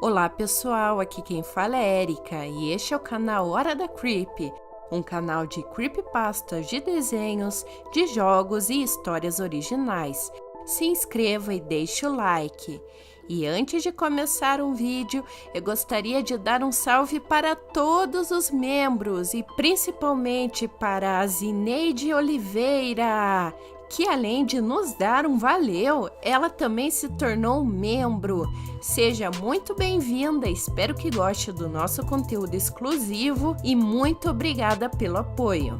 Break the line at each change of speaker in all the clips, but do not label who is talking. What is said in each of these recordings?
Olá pessoal, aqui quem fala é Erika e este é o canal Hora da Creep, um canal de creepypastas de desenhos, de jogos e histórias originais. Se inscreva e deixe o like. E antes de começar o vídeo, eu gostaria de dar um salve para todos os membros e principalmente para a Zineide Oliveira, que além de nos dar um valeu, ela também se tornou um membro. Seja muito bem-vinda, espero que goste do nosso conteúdo exclusivo e muito obrigada pelo apoio.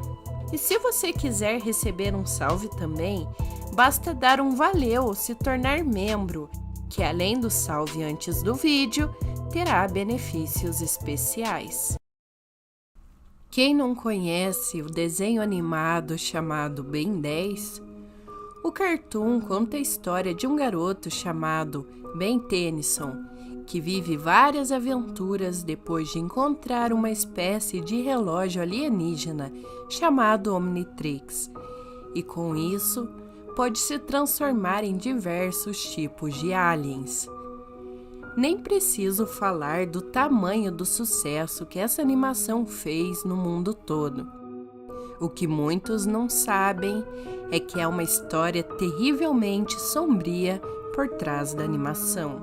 E se você quiser receber um salve também, basta dar um valeu ou se tornar membro, que além do salve antes do vídeo, terá benefícios especiais. Quem não conhece o desenho animado chamado Ben 10? O cartoon conta a história de um garoto chamado Ben Tennyson, que vive várias aventuras depois de encontrar uma espécie de relógio alienígena chamado Omnitrix, e com isso pode se transformar em diversos tipos de aliens. Nem preciso falar do tamanho do sucesso que essa animação fez no mundo todo. O que muitos não sabem é que é uma história terrivelmente sombria por trás da animação.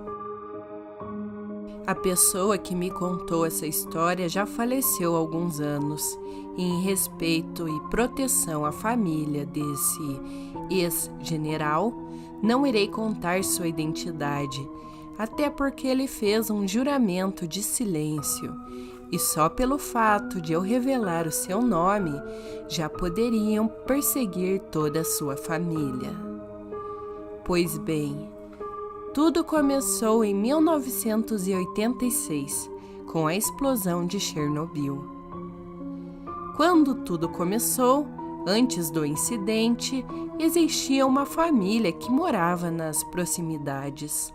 A pessoa que me contou essa história já faleceu há alguns anos, e em respeito e proteção à família desse ex-general, não irei contar sua identidade, até porque ele fez um juramento de silêncio, e só pelo fato de eu revelar o seu nome, já poderiam perseguir toda a sua família. Pois bem, tudo começou em 1986, com a explosão de Chernobyl. Quando tudo começou, antes do incidente, existia uma família que morava nas proximidades.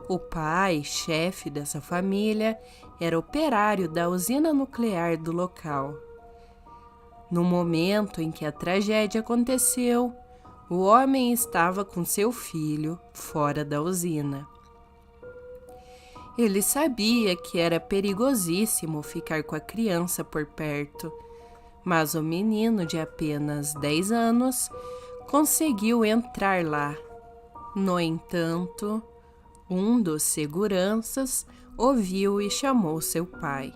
O pai, chefe dessa família, era operário da usina nuclear do local. No momento em que a tragédia aconteceu, o homem estava com seu filho fora da usina. Ele sabia que era perigosíssimo ficar com a criança por perto, mas o menino de apenas 10 anos conseguiu entrar lá. No entanto, um dos seguranças ouviu e chamou seu pai.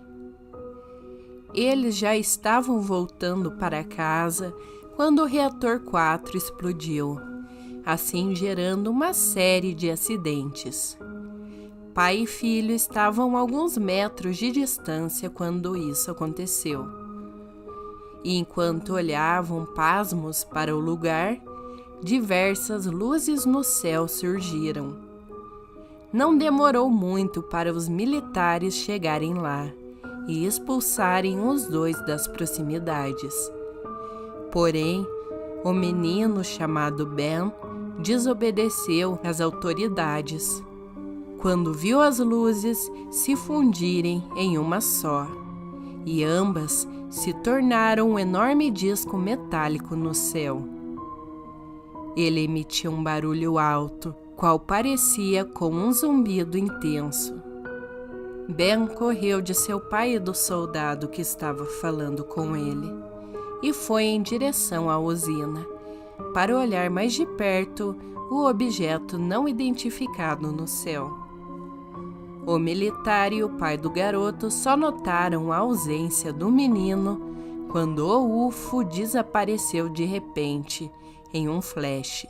Eles já estavam voltando para casa quando o reator 4 explodiu, assim gerando uma série de acidentes. Pai e filho estavam a alguns metros de distância quando isso aconteceu. E enquanto olhavam pasmos para o lugar, diversas luzes no céu surgiram. Não demorou muito para os militares chegarem lá e expulsarem os dois das proximidades. Porém, o menino chamado Ben desobedeceu às autoridades, quando viu as luzes se fundirem em uma só, e ambas se tornaram um enorme disco metálico no céu. Ele emitia um barulho alto, qual parecia com um zumbido intenso. Ben correu de seu pai e do soldado que estava falando com ele, e foi em direção à usina, para olhar mais de perto o objeto não identificado no céu. O militar e o pai do garoto só notaram a ausência do menino quando o UFO desapareceu de repente em um flash,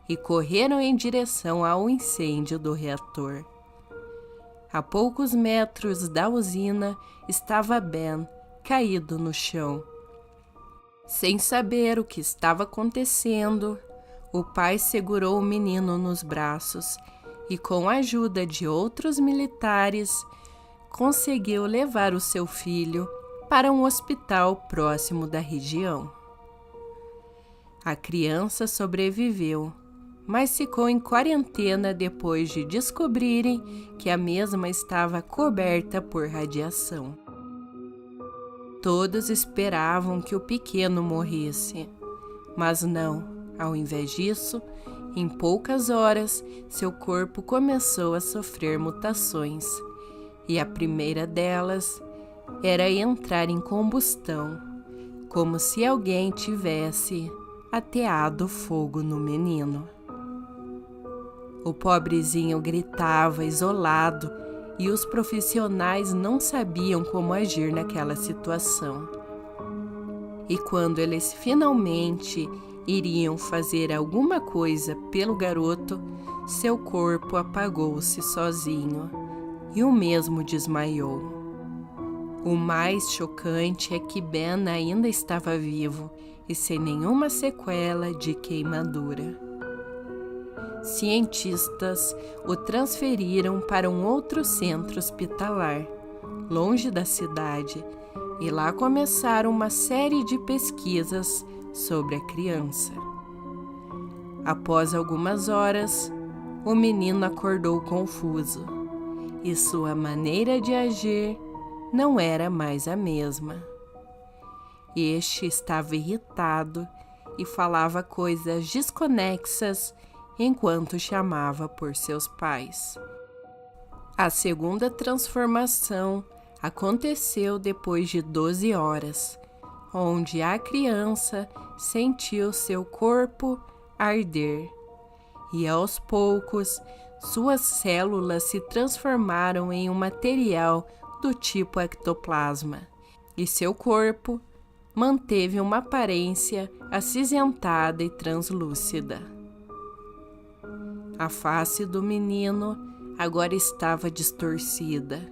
e correram em direção ao incêndio do reator. A poucos metros da usina estava Ben, caído no chão. Sem saber o que estava acontecendo, o pai segurou o menino nos braços e, com a ajuda de outros militares, conseguiu levar o seu filho para um hospital próximo da região. A criança sobreviveu, mas ficou em quarentena depois de descobrirem que a mesma estava coberta por radiação. Todos esperavam que o pequeno morresse, mas não, ao invés disso, Em poucas horas, seu corpo começou a sofrer mutações, e a primeira delas era entrar em combustão, como se alguém tivesse ateado fogo no menino. O pobrezinho gritava isolado e os profissionais não sabiam como agir naquela situação. E quando eles finalmente iriam fazer alguma coisa pelo garoto, seu corpo apagou-se sozinho e o mesmo desmaiou. O mais chocante é que Ben ainda estava vivo e sem nenhuma sequela de queimadura. Cientistas o transferiram para um outro centro hospitalar, longe da cidade, e lá começaram uma série de pesquisas sobre a criança. Após algumas horas, o menino acordou confuso e sua maneira de agir não era mais a mesma. Este estava irritado e falava coisas desconexas enquanto chamava por seus pais. A segunda transformação aconteceu depois de 12 horas, onde a criança sentiu seu corpo arder e aos poucos suas células se transformaram em um material do tipo ectoplasma e seu corpo manteve uma aparência acinzentada e translúcida. A face do menino agora estava distorcida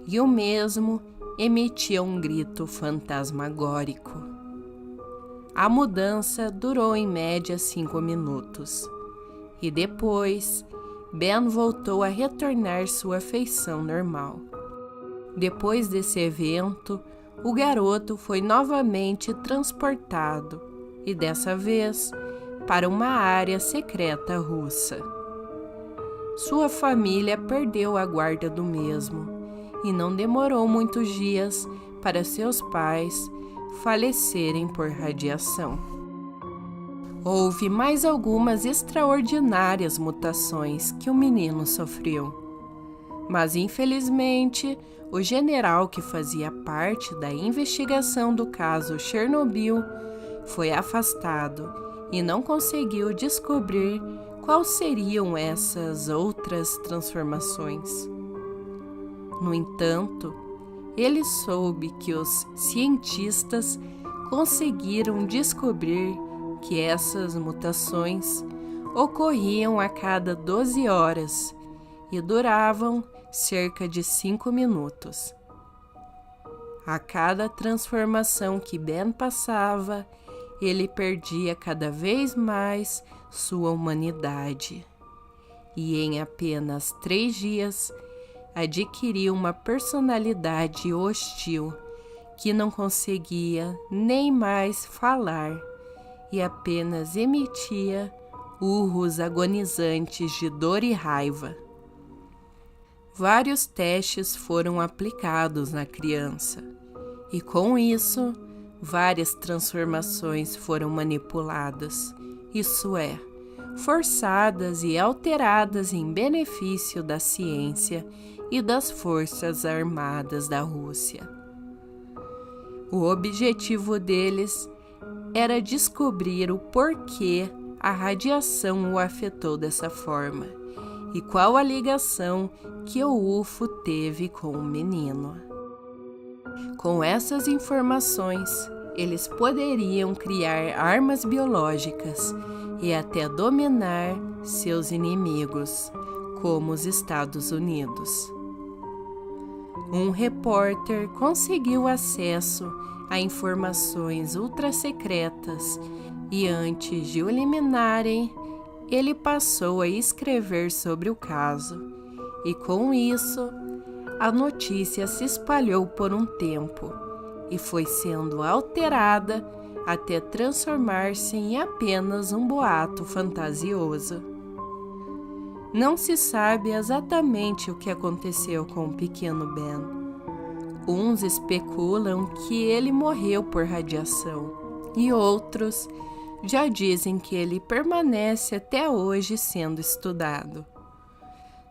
e o mesmo emitia um grito fantasmagórico. A mudança durou em média 5 minutos e depois Ben voltou a retornar sua feição normal. Depois desse evento, o garoto foi novamente transportado e dessa vez para uma área secreta russa. Sua família perdeu a guarda do mesmo e não demorou muitos dias para seus pais falecerem por radiação. Houve mais algumas extraordinárias mutações que o menino sofreu, mas infelizmente o general que fazia parte da investigação do caso Chernobyl foi afastado e não conseguiu descobrir quais seriam essas outras transformações. No entanto, ele soube que os cientistas conseguiram descobrir que essas mutações ocorriam a cada 12 horas e duravam cerca de 5 minutos. A cada transformação que Ben passava, ele perdia cada vez mais sua humanidade e em apenas 3 dias adquiriu uma personalidade hostil que não conseguia nem mais falar e apenas emitia urros agonizantes de dor e raiva. Vários testes foram aplicados na criança e com isso várias transformações foram manipuladas, isso é, forçadas e alteradas em benefício da ciência e das forças armadas da Rússia. O objetivo deles era descobrir o porquê a radiação o afetou dessa forma e qual a ligação que o UFO teve com o menino. Com essas informações, eles poderiam criar armas biológicas e até dominar seus inimigos, como os Estados Unidos. Um repórter conseguiu acesso a informações ultrasecretas e antes de o eliminarem, ele passou a escrever sobre o caso e com isso a notícia se espalhou por um tempo e foi sendo alterada até transformar-se em apenas um boato fantasioso. Não se sabe exatamente o que aconteceu com o pequeno Ben. Uns especulam que ele morreu por radiação e outros já dizem que ele permanece até hoje sendo estudado.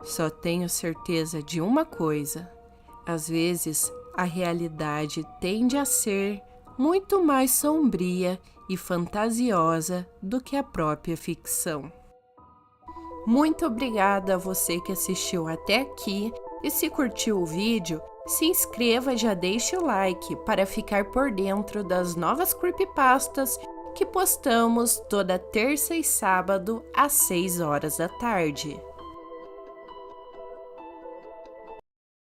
Só tenho certeza de uma coisa: às vezes a realidade tende a ser muito mais sombria e fantasiosa do que a própria ficção. Muito obrigada a você que assistiu até aqui, e se curtiu o vídeo, se inscreva e já deixe o like para ficar por dentro das novas creepypastas que postamos toda terça e sábado às 6 horas da tarde.